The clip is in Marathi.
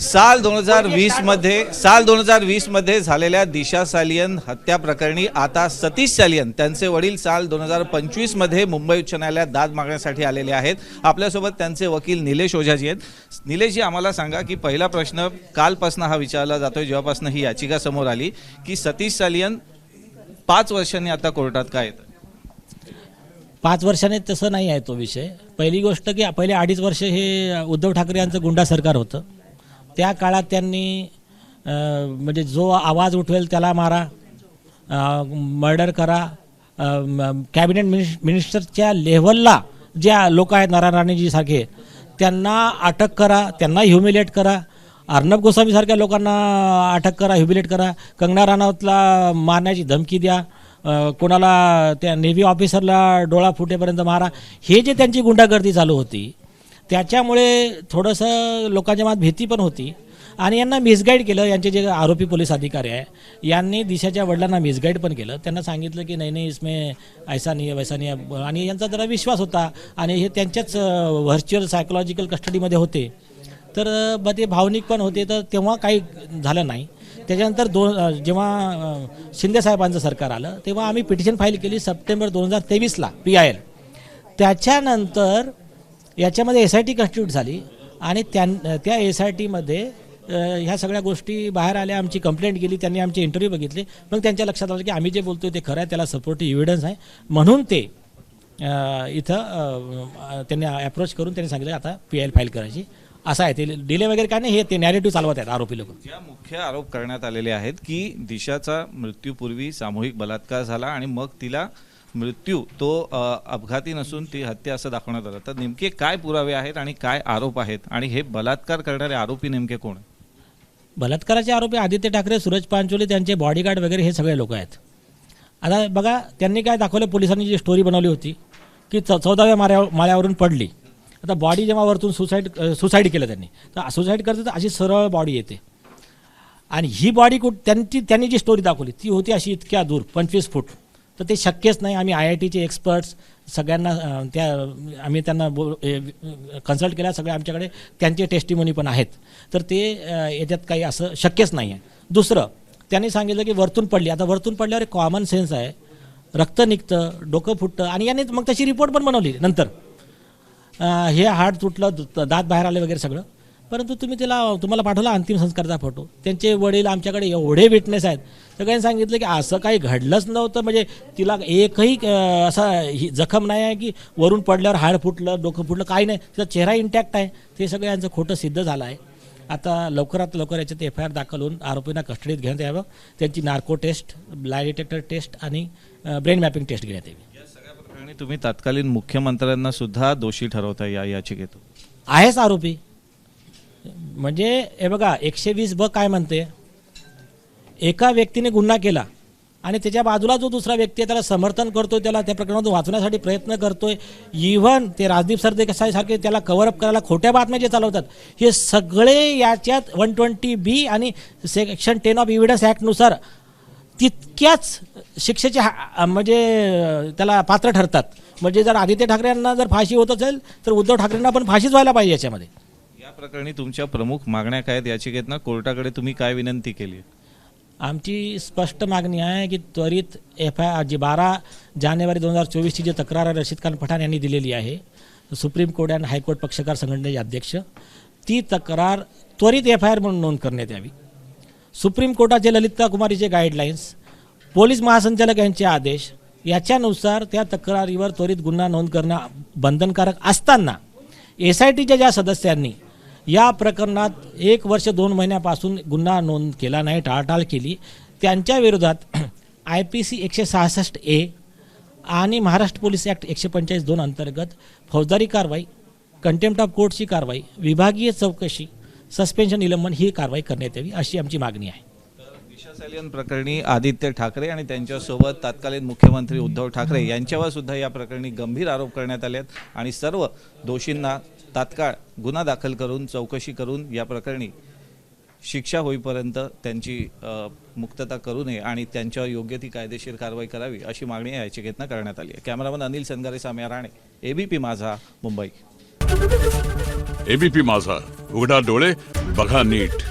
साल 2020 मध्ये झालेल्या दिशा सालियन हत्या प्रकरणी आता सतीश सालियन त्यांचे वडील साल 2025 मध्ये मुंबई उच्च न्यायालयात दाद मागण्यासाठी आलेले आहेत। आपल्यासोबत त्यांचे वकील निलेश ओझाजी आहेत। निलेशजी, आम्हाला सांगा की पहिला प्रश्न कालपासून हा विचारला जातोय जेव्हापासून ही याचिका समोर आली की सतीश सालियन 5 वर्षांनी आता कोर्टात का येतात? 5 वर्षांनी तसं नाही आहे तो विषय। पहिली गोष्ट की पहिले 2.5 वर्ष हे उद्धव ठाकरे यांचं गुंडा सरकार होतं। त्या काळात त्यांनी म्हणजे जो आवाज उठवेल त्याला मारा, मर्डर करा, कॅबिनेट मिनिस्टरच्या लेव्हलला ज्या लोक आहेत नारायण सारखे त्यांना अटक करा, त्यांना ह्युमिलेट करा, अर्णब गोस्वामी सारख्या लोकांना अटक करा, ह्युमिलेट करा, कंगना राणावतला मारण्याची धमकी द्या, कोणाला त्या नेव्ही ऑफिसरला डोळा फुटेपर्यंत मारा। हे जे त्यांची गुंडागर्दी चालू होती त्याच्यामुळे थोडंसं लोकांच्या मनात भीती पण होती आणि यांना मिसगाईड केलं। यांचे जे आरोपी पोलीस अधिकारी आहे यांनी दिशाच्या वडिलांना मिसगाईड पण केलं। त्यांना सांगितलं की नाही इसमें ऐसा नाही आहे वैसा नाही आहे, आणि यांचा जरा विश्वास होता आणि हे त्यांच्याच व्हर्च्युअल सायकोलॉजिकल कस्टडीमध्ये होते, तर मग ते भावनिक पण होते, तर तेव्हा काही झालं नाही। त्याच्यानंतर जेव्हा शिंदे साहेबांचं सरकार आलं तेव्हा आम्ही पिटिशन फाईल केली सप्टेंबर 2023ला PIL। त्याच्यानंतर याच्यामध्ये SIT कन्स्टिट्यूट झाली आणि त्या SITमध्ये ह्या सगळ्या गोष्टी बाहेर आल्या। आमची कंप्लेंट गेली, त्यांनी आमचे इंटरव्ह्यू बघितले, मग त्यांच्या लक्षात आलं की आम्ही जे बोलतोय ते खरं आहे, त्याला सपोर्टिव्ह एव्हिडन्स आहे, म्हणून ते इथं त्यांनी अप्रोच करून त्यांनी सांगितलं आता PIL फाईल करायची। असं आहे, ते डिले वगैरे काय नाही, हे ते नॅरेटिव्ह चालवत आहेत आरोपी लोक। ज्या मुख्य आरोप करण्यात आलेले आहेत की दिशाचा मृत्यूपूर्वी सामूहिक बलात्कार झाला आणि मग तिला मृत्यू तो अपघाती नसून ती हत्या असं दाखवण्यात आलं, तर नेमके काय पुरावे आहेत आणि काय आरोप आहेत आणि हे बलात्कार करणारे आरोपी नेमके कोण? बलात्काराचे आरोपी आदित्य ठाकरे, सूरज पांचोली, त्यांचे बॉडीगार्ड वगैरे हे सगळे लोक आहेत। आता बघा त्यांनी काय दाखवलं, पोलिसांनी जी स्टोरी बनवली होती की 14व्या माळ्यावरून पडली। आता बॉडी जेव्हा वरतून सुसाईड केलं त्यांनी, तर सुसाईड करते तर अशी सरळ बॉडी येते आणि ही बॉडी त्यांनी जी स्टोरी दाखवली ती होती अशी इतक्या दूर 25 फूट, तर ते शक्यच नाही। आम्ही IITचे एक्सपर्ट्स सगळ्यांना आम्ही त्यांना कन्सल्ट केला, सगळे आमच्याकडे त्यांचे टेस्टिमोनी पण आहेत, तर ते याच्यात काही असं शक्यच नाही आहे। दुसरं त्यांनी सांगितलं की वरतून पडली। आता वरतून पडल्यावर एक कॉमन सेन्स आहे, रक्त निघतं, डोकं फुटतं, आणि यांनी मग तशी रिपोर्ट पण बनवली नंतर, हे हाड तुटलं, दात बाहेर आले वगैरे सगळं, परंतु तुम्हाला पाठवला अंतिम संस्काराचा फोटो। त्यांचे वडील आमच्याकडे एवढे विटनेस आहेत, सगळ्यांनी सांगितलं की असं काही घडलंच नव्हतं, म्हणजे तिला एकही असा जखम नाही आहे की वरून पडल्यावर हाड फुटलं, डोकं फुटलं, काही नाही, तिचा चेहरा इंटॅक्ट आहे। ते सगळं यांचं खोटं सिद्ध झालं आहे। आता लवकरात लवकर याच्यात FIR दाखल होऊन आरोपींना कस्टडीत घेण्यात यावं, त्यांची नार्को टेस्ट, लाय डिटेक्टर टेस्ट आणि ब्रेन मॅपिंग टेस्ट घेण्यात यावी। आणि तुम्ही तत्कालीन मुख्यमंत्र्यांना सुद्धा दोषी ठरवता या याचिकेतून? आहेच आरोपी, म्हणजे हे बघा 120B काय म्हणते, एका व्यक्तीने गुन्हा केला आणि त्याच्या बाजूला जो दुसरा व्यक्ती आहे त्याला समर्थन करतोय, त्याला त्या प्रकरणातून वाचवण्यासाठी प्रयत्न करतोय, इव्हन ते राजदीप सरदेसाई सारखे त्याला कव्हरअप करायला खोट्या बातम्या जे चालवतात, हे सगळे याच्यात 120B आणि सेक्शन 10 ऑफ एव्हिडन्स ॲक्टनुसार तितक्याच शिक्षेचे म्हणजे त्याला पात्र ठरतात। म्हणजे जर आदित्य ठाकरे यांना जर फाशी होत असेल तर उद्धव ठाकरेंना पण फाशीच व्हायला पाहिजे याच्यामध्ये। या प्रकरणी तुमच्या प्रमुख मागण्या काय आहेत याचिकेतनं? कोर्टाकडे तुम्ही काय विनंती केली? आमची स्पष्ट मागणी आहे की त्वरित FIR जी 12 जानेवारी 2024ची जी तक्रार रशीद खान पठाण यांनी दिलेली आहे, सुप्रीम कोर्ट आणि हायकोर्ट पक्षकार संघटनेचे अध्यक्ष, ती तक्रार त्वरित FIR म्हणून नोंद करण्यात यावी। सुप्रीम कोर्टाचे ललिता कुमारीचे गाईडलाईन्स, पोलीस महासंचालक यांचे आदेश याच्यानुसार त्या तक्रारीवर त्वरित गुन्हा नोंद करणं बंधनकारक असताना SITच्या ज्या सदस्यांनी या प्रकरणात 1 वर्ष 2 महिन्यापासून गुन्हा नोंद केला नाही, टाळाटाळ केली, त्यांच्या विरोधात IPC 166A आणि महाराष्ट्र पोलीस ॲक्ट 145(2) अंतर्गत फौजदारी कारवाई, कंटेम्प्ट ऑफ कोर्टची कारवाई, विभागीय चौकशी, सस्पेन्शन, निलंबन ही कारवाई करण्यात यावी अशी आमची मागणी आहे। दिशा सालियन प्रकरणी आदित्य ठाकरे आणि त्यांच्यासोबत तत्कालीन मुख्यमंत्री उद्धव ठाकरे यांच्यावर सुद्धा या प्रकरणी गंभीर आरोप करण्यात आले आहेत आणि सर्व दोषींना तात्काळ गुन्हा दाखल करून चौकशी करून या प्रकरणी शिक्षा होईपर्यंत त्यांची मुक्तता करू नये आणि त्यांच्यावर योग्य ती कायदेशीर कारवाई करावी अशी मागणी या याचिकेतनं करण्यात आली आहे। कॅमेरामन अनिल संगारे, साम्या राणे, ABP माझा, मुंबई। एबीपी माझा, उघडा डोळे बघा नीट.